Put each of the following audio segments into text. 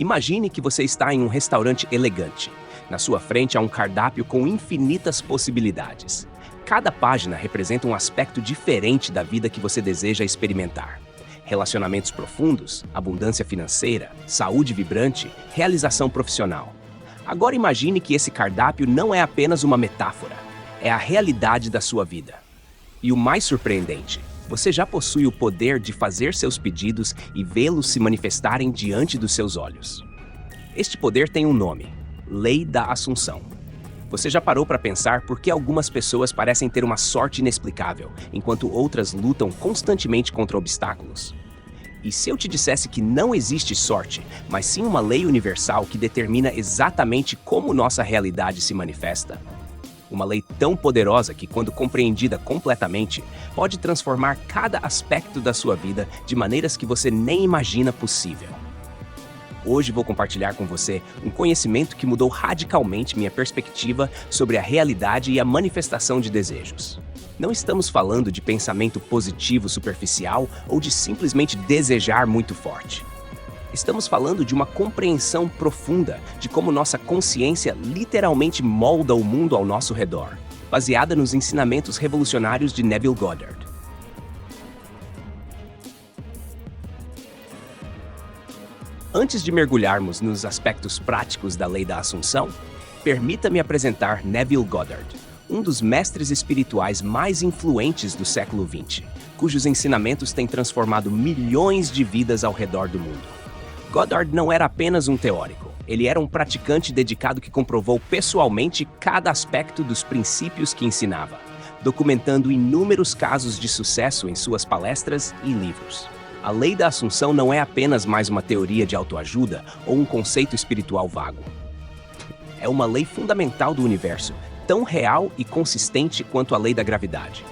Imagine que você está em um restaurante elegante. Na sua frente há um cardápio com infinitas possibilidades. Cada página representa um aspecto diferente da vida que você deseja experimentar. Relacionamentos profundos, abundância financeira, saúde vibrante, realização profissional. Agora imagine que esse cardápio não é apenas uma metáfora, é a realidade da sua vida. E o mais surpreendente, você já possui o poder de fazer seus pedidos e vê-los se manifestarem diante dos seus olhos. Este poder tem um nome: Lei da Assunção. Você já parou para pensar por que algumas pessoas parecem ter uma sorte inexplicável, enquanto outras lutam constantemente contra obstáculos? E se eu te dissesse que não existe sorte, mas sim uma lei universal que determina exatamente como nossa realidade se manifesta? Uma lei tão poderosa que, quando compreendida completamente, pode transformar cada aspecto da sua vida de maneiras que você nem imagina possível. Hoje vou compartilhar com você um conhecimento que mudou radicalmente minha perspectiva sobre a realidade e a manifestação de desejos. Não estamos falando de pensamento positivo superficial ou de simplesmente desejar muito forte. Estamos falando de uma compreensão profunda de como nossa consciência literalmente molda o mundo ao nosso redor, baseada nos ensinamentos revolucionários de Neville Goddard. Antes de mergulharmos nos aspectos práticos da Lei da Assunção, permita-me apresentar Neville Goddard, um dos mestres espirituais mais influentes do século XX, cujos ensinamentos têm transformado milhões de vidas ao redor do mundo. Goddard não era apenas um teórico, ele era um praticante dedicado que comprovou pessoalmente cada aspecto dos princípios que ensinava, documentando inúmeros casos de sucesso em suas palestras e livros. A Lei da Assunção não é apenas mais uma teoria de autoajuda ou um conceito espiritual vago. É uma lei fundamental do universo, tão real e consistente quanto a lei da gravidade.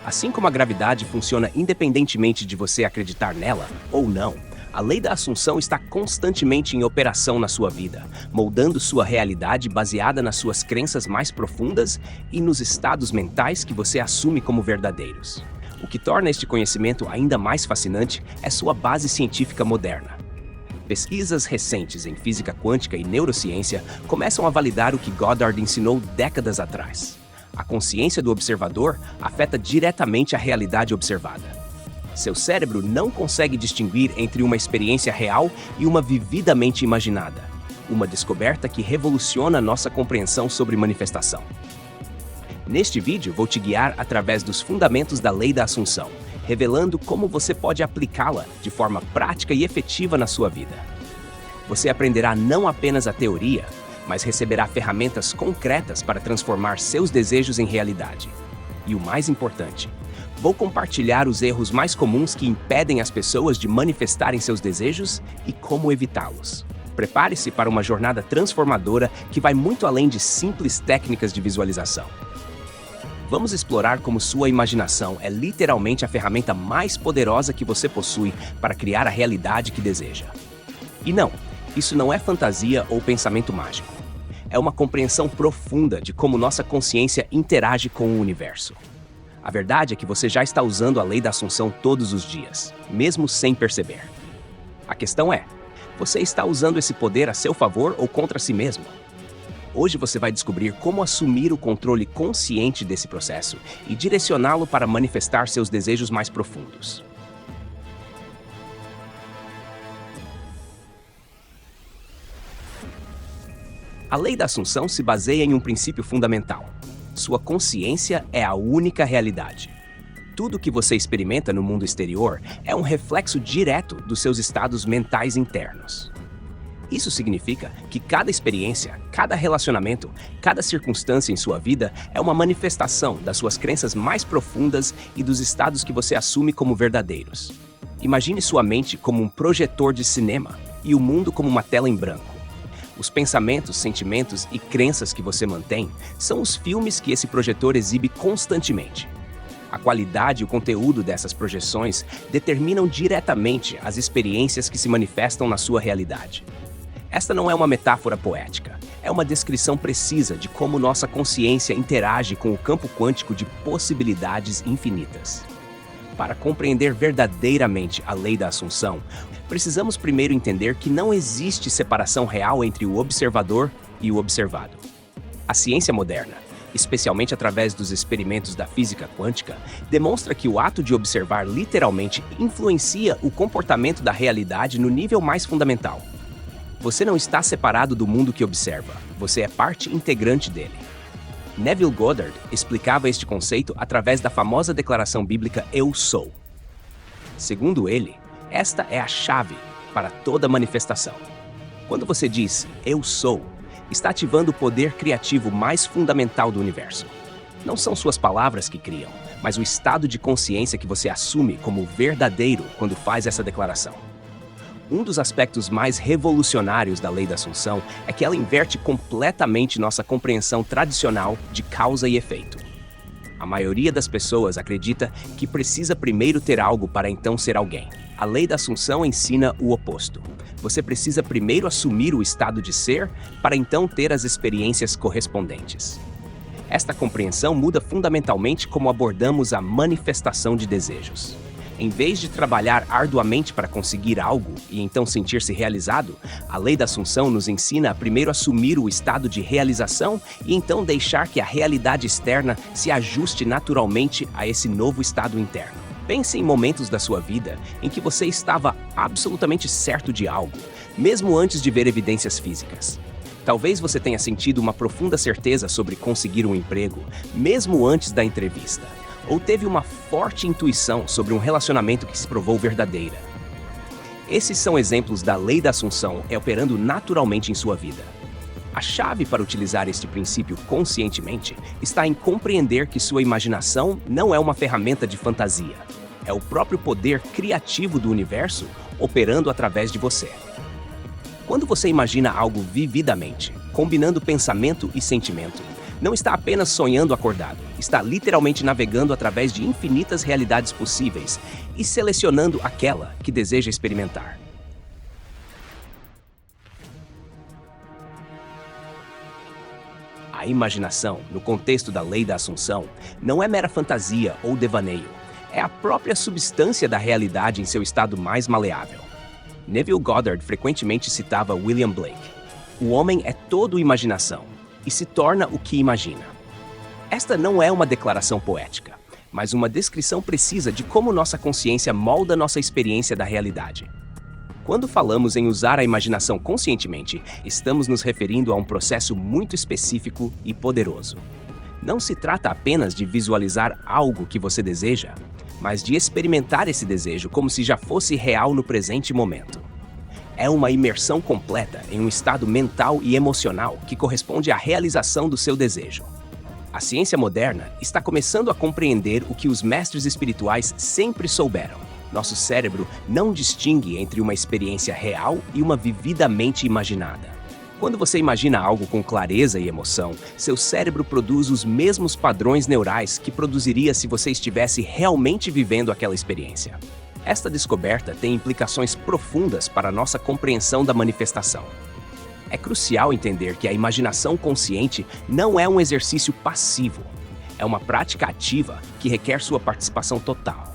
Assim como a gravidade funciona independentemente de você acreditar nela ou não, a Lei da Assunção está constantemente em operação na sua vida, moldando sua realidade baseada nas suas crenças mais profundas e nos estados mentais que você assume como verdadeiros. O que torna este conhecimento ainda mais fascinante é sua base científica moderna. Pesquisas recentes em física quântica e neurociência começam a validar o que Goddard ensinou décadas atrás. A consciência do observador afeta diretamente a realidade observada. Seu cérebro não consegue distinguir entre uma experiência real e uma vividamente imaginada. Uma descoberta que revoluciona nossa compreensão sobre manifestação. Neste vídeo, vou te guiar através dos fundamentos da Lei da Assunção, revelando como você pode aplicá-la de forma prática e efetiva na sua vida. Você aprenderá não apenas a teoria, mas receberá ferramentas concretas para transformar seus desejos em realidade. E o mais importante, vou compartilhar os erros mais comuns que impedem as pessoas de manifestarem seus desejos e como evitá-los. Prepare-se para uma jornada transformadora que vai muito além de simples técnicas de visualização. Vamos explorar como sua imaginação é literalmente a ferramenta mais poderosa que você possui para criar a realidade que deseja. E não, isso não é fantasia ou pensamento mágico. É uma compreensão profunda de como nossa consciência interage com o universo. A verdade é que você já está usando a Lei da Assunção todos os dias, mesmo sem perceber. A questão é, você está usando esse poder a seu favor ou contra si mesmo? Hoje você vai descobrir como assumir o controle consciente desse processo e direcioná-lo para manifestar seus desejos mais profundos. A Lei da Assunção se baseia em um princípio fundamental. Sua consciência é a única realidade. Tudo o que você experimenta no mundo exterior é um reflexo direto dos seus estados mentais internos. Isso significa que cada experiência, cada relacionamento, cada circunstância em sua vida é uma manifestação das suas crenças mais profundas e dos estados que você assume como verdadeiros. Imagine sua mente como um projetor de cinema e o mundo como uma tela em branco. Os pensamentos, sentimentos e crenças que você mantém são os filmes que esse projetor exibe constantemente. A qualidade e o conteúdo dessas projeções determinam diretamente as experiências que se manifestam na sua realidade. Esta não é uma metáfora poética, é uma descrição precisa de como nossa consciência interage com o campo quântico de possibilidades infinitas. Para compreender verdadeiramente a lei da Assunção, precisamos primeiro entender que não existe separação real entre o observador e o observado. A ciência moderna, especialmente através dos experimentos da física quântica, demonstra que o ato de observar literalmente influencia o comportamento da realidade no nível mais fundamental. Você não está separado do mundo que observa, você é parte integrante dele. Neville Goddard explicava este conceito através da famosa declaração bíblica Eu Sou. Segundo ele, esta é a chave para toda manifestação. Quando você diz Eu Sou, está ativando o poder criativo mais fundamental do universo. Não são suas palavras que criam, mas o estado de consciência que você assume como verdadeiro quando faz essa declaração. Um dos aspectos mais revolucionários da lei da Assunção é que ela inverte completamente nossa compreensão tradicional de causa e efeito. A maioria das pessoas acredita que precisa primeiro ter algo para então ser alguém. A lei da Assunção ensina o oposto. Você precisa primeiro assumir o estado de ser para então ter as experiências correspondentes. Esta compreensão muda fundamentalmente como abordamos a manifestação de desejos. Em vez de trabalhar arduamente para conseguir algo e então sentir-se realizado, a lei da Assunção nos ensina a primeiro assumir o estado de realização e então deixar que a realidade externa se ajuste naturalmente a esse novo estado interno. Pense em momentos da sua vida em que você estava absolutamente certo de algo, mesmo antes de ver evidências físicas. Talvez você tenha sentido uma profunda certeza sobre conseguir um emprego, mesmo antes da entrevista. Ou teve uma forte intuição sobre um relacionamento que se provou verdadeira. Esses são exemplos da lei da Assunção operando naturalmente em sua vida. A chave para utilizar este princípio conscientemente está em compreender que sua imaginação não é uma ferramenta de fantasia. É o próprio poder criativo do universo operando através de você. Quando você imagina algo vividamente, combinando pensamento e sentimento, não está apenas sonhando acordado, está literalmente navegando através de infinitas realidades possíveis e selecionando aquela que deseja experimentar. A imaginação, no contexto da lei da Assunção, não é mera fantasia ou devaneio, é a própria substância da realidade em seu estado mais maleável. Neville Goddard frequentemente citava William Blake. O homem é todo imaginação e se torna o que imagina. Esta não é uma declaração poética, mas uma descrição precisa de como nossa consciência molda nossa experiência da realidade. Quando falamos em usar a imaginação conscientemente, estamos nos referindo a um processo muito específico e poderoso. Não se trata apenas de visualizar algo que você deseja, mas de experimentar esse desejo como se já fosse real no presente momento. É uma imersão completa em um estado mental e emocional que corresponde à realização do seu desejo. A ciência moderna está começando a compreender o que os mestres espirituais sempre souberam. Nosso cérebro não distingue entre uma experiência real e uma vividamente imaginada. Quando você imagina algo com clareza e emoção, seu cérebro produz os mesmos padrões neurais que produziria se você estivesse realmente vivendo aquela experiência. Esta descoberta tem implicações profundas para a nossa compreensão da manifestação. É crucial entender que a imaginação consciente não é um exercício passivo, é uma prática ativa que requer sua participação total.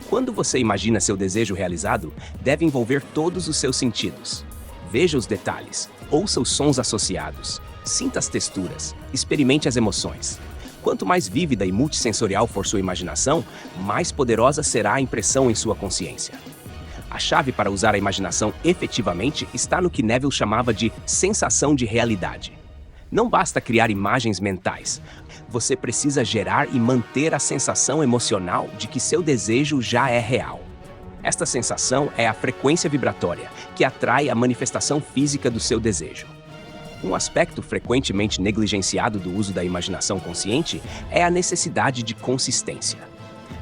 Quando você imagina seu desejo realizado, deve envolver todos os seus sentidos. Veja os detalhes, ouça os sons associados, sinta as texturas, experimente as emoções. Quanto mais vívida e multissensorial for sua imaginação, mais poderosa será a impressão em sua consciência. A chave para usar a imaginação efetivamente está no que Neville chamava de sensação de realidade. Não basta criar imagens mentais. Você precisa gerar e manter a sensação emocional de que seu desejo já é real. Esta sensação é a frequência vibratória que atrai a manifestação física do seu desejo. Um aspecto frequentemente negligenciado do uso da imaginação consciente é a necessidade de consistência.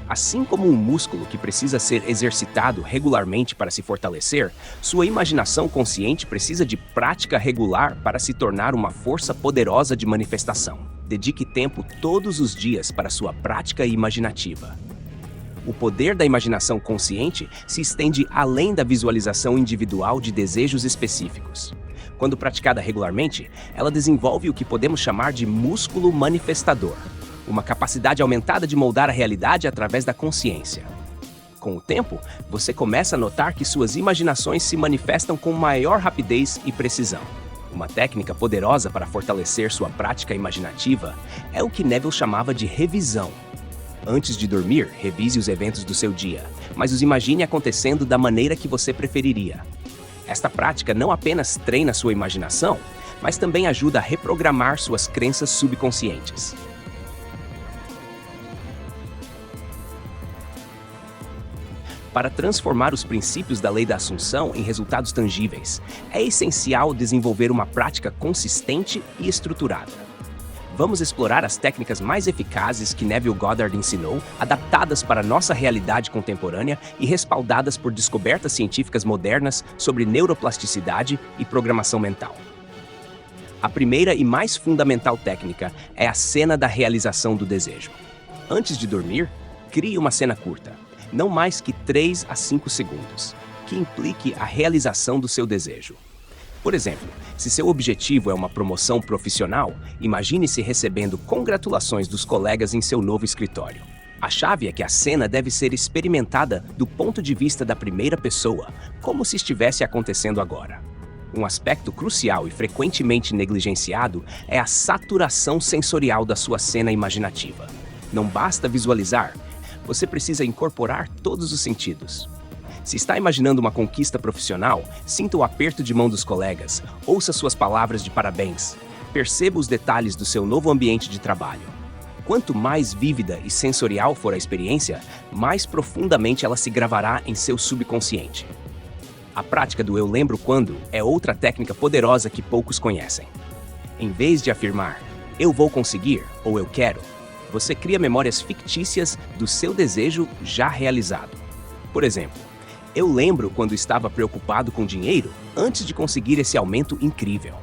Assim como um músculo que precisa ser exercitado regularmente para se fortalecer, sua imaginação consciente precisa de prática regular para se tornar uma força poderosa de manifestação. Dedique tempo todos os dias para sua prática imaginativa. O poder da imaginação consciente se estende além da visualização individual de desejos específicos. Quando praticada regularmente, ela desenvolve o que podemos chamar de músculo manifestador, uma capacidade aumentada de moldar a realidade através da consciência. Com o tempo, você começa a notar que suas imaginações se manifestam com maior rapidez e precisão. Uma técnica poderosa para fortalecer sua prática imaginativa é o que Neville chamava de revisão. Antes de dormir, revise os eventos do seu dia, mas os imagine acontecendo da maneira que você preferiria. Esta prática não apenas treina sua imaginação, mas também ajuda a reprogramar suas crenças subconscientes. Para transformar os princípios da Lei da Assunção em resultados tangíveis, é essencial desenvolver uma prática consistente e estruturada. Vamos explorar as técnicas mais eficazes que Neville Goddard ensinou, adaptadas para nossa realidade contemporânea e respaldadas por descobertas científicas modernas sobre neuroplasticidade e programação mental. A primeira e mais fundamental técnica é a cena da realização do desejo. Antes de dormir, crie uma cena curta, não mais que 3 a 5 segundos, que implique a realização do seu desejo. Por exemplo, se seu objetivo é uma promoção profissional, imagine-se recebendo congratulações dos colegas em seu novo escritório. A chave é que a cena deve ser experimentada do ponto de vista da primeira pessoa, como se estivesse acontecendo agora. Um aspecto crucial e frequentemente negligenciado é a saturação sensorial da sua cena imaginativa. Não basta visualizar, você precisa incorporar todos os sentidos. Se está imaginando uma conquista profissional, sinta o aperto de mão dos colegas, ouça suas palavras de parabéns, perceba os detalhes do seu novo ambiente de trabalho. Quanto mais vívida e sensorial for a experiência, mais profundamente ela se gravará em seu subconsciente. A prática do eu lembro quando é outra técnica poderosa que poucos conhecem. Em vez de afirmar, eu vou conseguir ou eu quero, você cria memórias fictícias do seu desejo já realizado. Por exemplo, eu lembro quando estava preocupado com dinheiro antes de conseguir esse aumento incrível.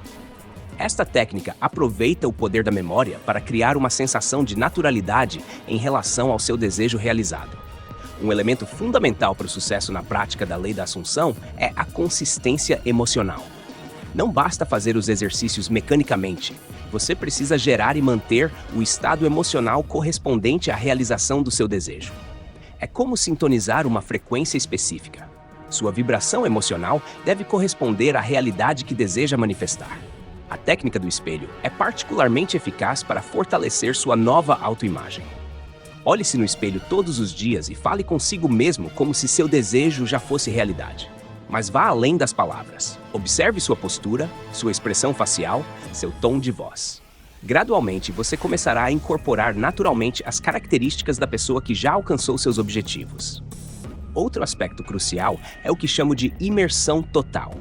Esta técnica aproveita o poder da memória para criar uma sensação de naturalidade em relação ao seu desejo realizado. Um elemento fundamental para o sucesso na prática da Lei da Assunção é a consistência emocional. Não basta fazer os exercícios mecanicamente. Você precisa gerar e manter o estado emocional correspondente à realização do seu desejo. É como sintonizar uma frequência específica. Sua vibração emocional deve corresponder à realidade que deseja manifestar. A técnica do espelho é particularmente eficaz para fortalecer sua nova autoimagem. Olhe-se no espelho todos os dias e fale consigo mesmo como se seu desejo já fosse realidade. Mas vá além das palavras. Observe sua postura, sua expressão facial, seu tom de voz. Gradualmente, você começará a incorporar naturalmente as características da pessoa que já alcançou seus objetivos. Outro aspecto crucial é o que chamo de imersão total.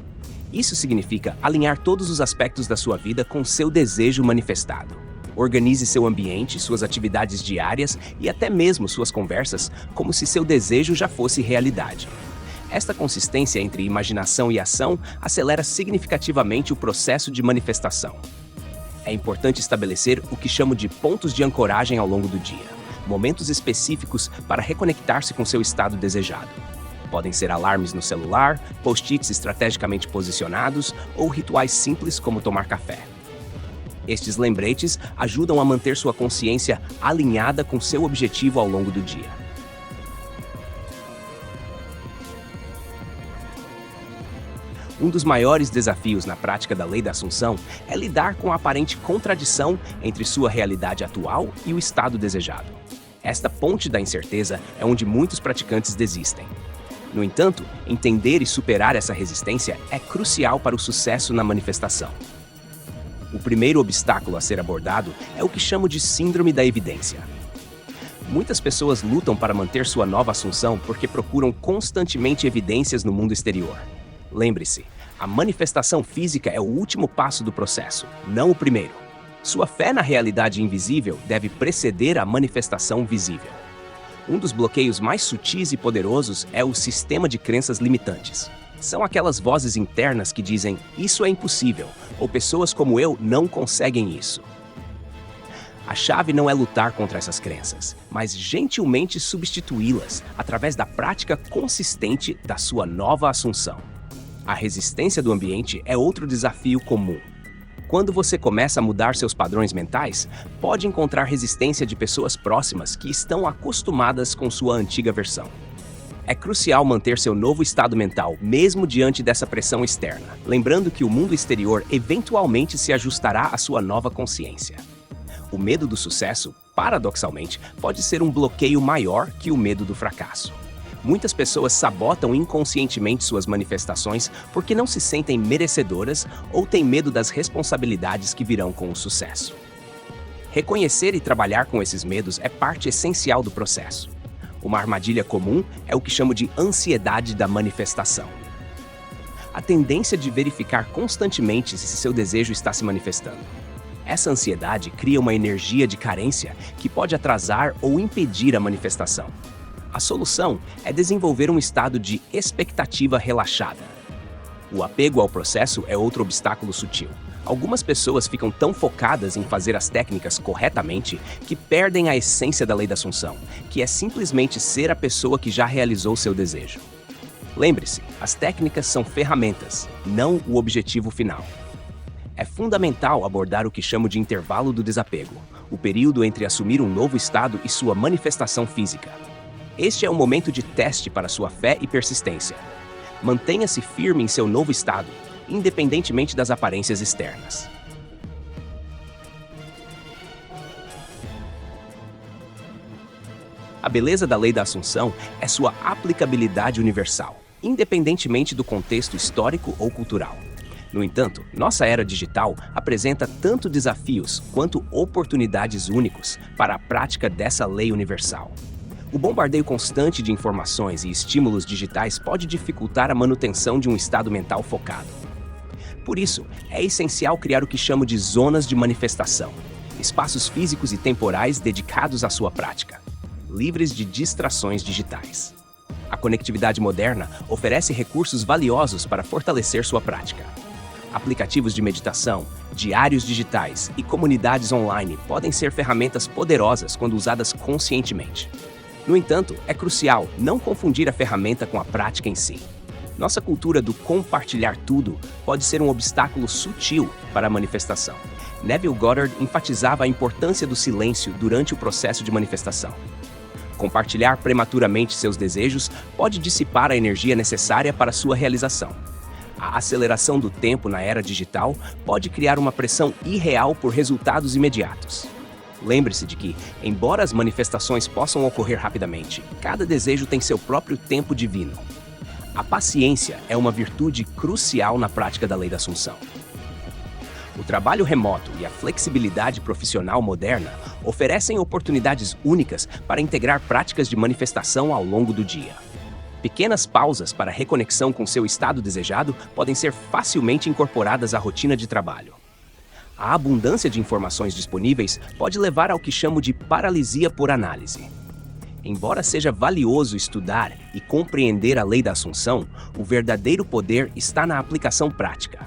Isso significa alinhar todos os aspectos da sua vida com seu desejo manifestado. Organize seu ambiente, suas atividades diárias e até mesmo suas conversas como se seu desejo já fosse realidade. Esta consistência entre imaginação e ação acelera significativamente o processo de manifestação. É importante estabelecer o que chamo de pontos de ancoragem ao longo do dia, momentos específicos para reconectar-se com seu estado desejado. Podem ser alarmes no celular, post-its estrategicamente posicionados ou rituais simples como tomar café. Estes lembretes ajudam a manter sua consciência alinhada com seu objetivo ao longo do dia. Um dos maiores desafios na prática da Lei da Assunção é lidar com a aparente contradição entre sua realidade atual e o estado desejado. Esta ponte da incerteza é onde muitos praticantes desistem. No entanto, entender e superar essa resistência é crucial para o sucesso na manifestação. O primeiro obstáculo a ser abordado é o que chamo de síndrome da evidência. Muitas pessoas lutam para manter sua nova assunção porque procuram constantemente evidências no mundo exterior. Lembre-se, a manifestação física é o último passo do processo, não o primeiro. Sua fé na realidade invisível deve preceder a manifestação visível. Um dos bloqueios mais sutis e poderosos é o sistema de crenças limitantes. São aquelas vozes internas que dizem, isso é impossível, ou pessoas como eu não conseguem isso. A chave não é lutar contra essas crenças, mas gentilmente substituí-las através da prática consistente da sua nova assunção. A resistência do ambiente é outro desafio comum. Quando você começa a mudar seus padrões mentais, pode encontrar resistência de pessoas próximas que estão acostumadas com sua antiga versão. é crucial manter seu novo estado mental, mesmo diante dessa pressão externa, lembrando que o mundo exterior eventualmente se ajustará à sua nova consciência. O medo do sucesso, paradoxalmente, pode ser um bloqueio maior que o medo do fracasso. Muitas pessoas sabotam inconscientemente suas manifestações porque não se sentem merecedoras ou têm medo das responsabilidades que virão com o sucesso. Reconhecer e trabalhar com esses medos é parte essencial do processo. Uma armadilha comum é o que chamo de ansiedade da manifestação. A tendência de verificar constantemente se seu desejo está se manifestando. Essa ansiedade cria uma energia de carência que pode atrasar ou impedir a manifestação. A solução é desenvolver um estado de expectativa relaxada. O apego ao processo é outro obstáculo sutil. Algumas pessoas ficam tão focadas em fazer as técnicas corretamente que perdem a essência da lei da Assunção, que é simplesmente ser a pessoa que já realizou seu desejo. Lembre-se, as técnicas são ferramentas, não o objetivo final. É fundamental abordar o que chamo de intervalo do desapego, o período entre assumir um novo estado e sua manifestação física. Este é um momento de teste para sua fé e persistência. Mantenha-se firme em seu novo estado, independentemente das aparências externas. A beleza da lei da Assunção é sua aplicabilidade universal, independentemente do contexto histórico ou cultural. No entanto, nossa era digital apresenta tanto desafios quanto oportunidades únicos para a prática dessa lei universal. O bombardeio constante de informações e estímulos digitais pode dificultar a manutenção de um estado mental focado. Por isso, é essencial criar o que chamo de zonas de manifestação, espaços físicos e temporais dedicados à sua prática, livres de distrações digitais. A conectividade moderna oferece recursos valiosos para fortalecer sua prática. Aplicativos de meditação, diários digitais e comunidades online podem ser ferramentas poderosas quando usadas conscientemente. No entanto, é crucial não confundir a ferramenta com a prática em si. Nossa cultura do compartilhar tudo pode ser um obstáculo sutil para a manifestação. Neville Goddard enfatizava a importância do silêncio durante o processo de manifestação. Compartilhar prematuramente seus desejos pode dissipar a energia necessária para sua realização. A aceleração do tempo na era digital pode criar uma pressão irreal por resultados imediatos. Lembre-se de que, embora as manifestações possam ocorrer rapidamente, cada desejo tem seu próprio tempo divino. A paciência é uma virtude crucial na prática da lei da Assunção. O trabalho remoto e a flexibilidade profissional moderna oferecem oportunidades únicas para integrar práticas de manifestação ao longo do dia. Pequenas pausas para reconexão com seu estado desejado podem ser facilmente incorporadas à rotina de trabalho. A abundância de informações disponíveis pode levar ao que chamo de paralisia por análise. Embora seja valioso estudar e compreender a lei da Assunção, o verdadeiro poder está na aplicação prática.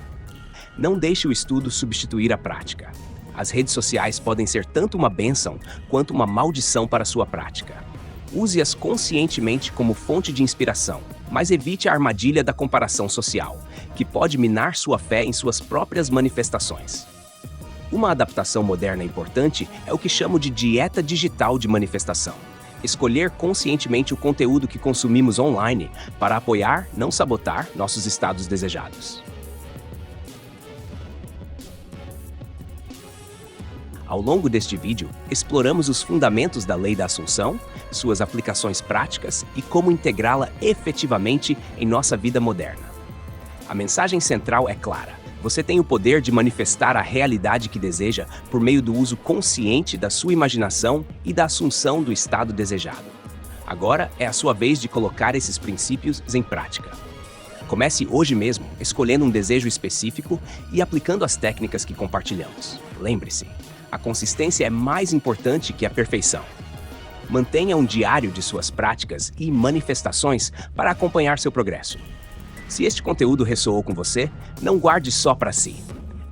Não deixe o estudo substituir a prática. As redes sociais podem ser tanto uma bênção quanto uma maldição para sua prática. Use-as conscientemente como fonte de inspiração, mas evite a armadilha da comparação social, que pode minar sua fé em suas próprias manifestações. Uma adaptação moderna importante é o que chamo de dieta digital de manifestação. Escolher conscientemente o conteúdo que consumimos online para apoiar, não sabotar, nossos estados desejados. Ao longo deste vídeo, exploramos os fundamentos da lei da Assunção, suas aplicações práticas e como integrá-la efetivamente em nossa vida moderna. A mensagem central é clara. Você tem o poder de manifestar a realidade que deseja por meio do uso consciente da sua imaginação e da assunção do estado desejado. Agora é a sua vez de colocar esses princípios em prática. Comece hoje mesmo, escolhendo um desejo específico e aplicando as técnicas que compartilhamos. Lembre-se, a consistência é mais importante que a perfeição. Mantenha um diário de suas práticas e manifestações para acompanhar seu progresso. Se este conteúdo ressoou com você, não guarde só para si.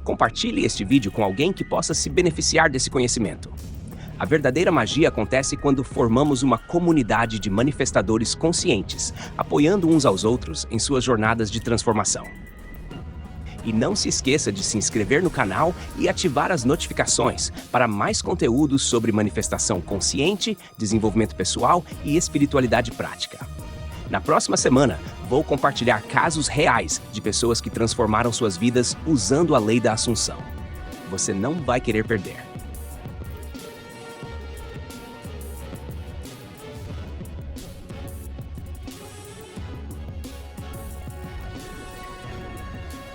Compartilhe este vídeo com alguém que possa se beneficiar desse conhecimento. A verdadeira magia acontece quando formamos uma comunidade de manifestadores conscientes, apoiando uns aos outros em suas jornadas de transformação. E não se esqueça de se inscrever no canal e ativar as notificações para mais conteúdos sobre manifestação consciente, desenvolvimento pessoal e espiritualidade prática. Na próxima semana, vou compartilhar casos reais de pessoas que transformaram suas vidas usando a lei da Assunção. Você não vai querer perder.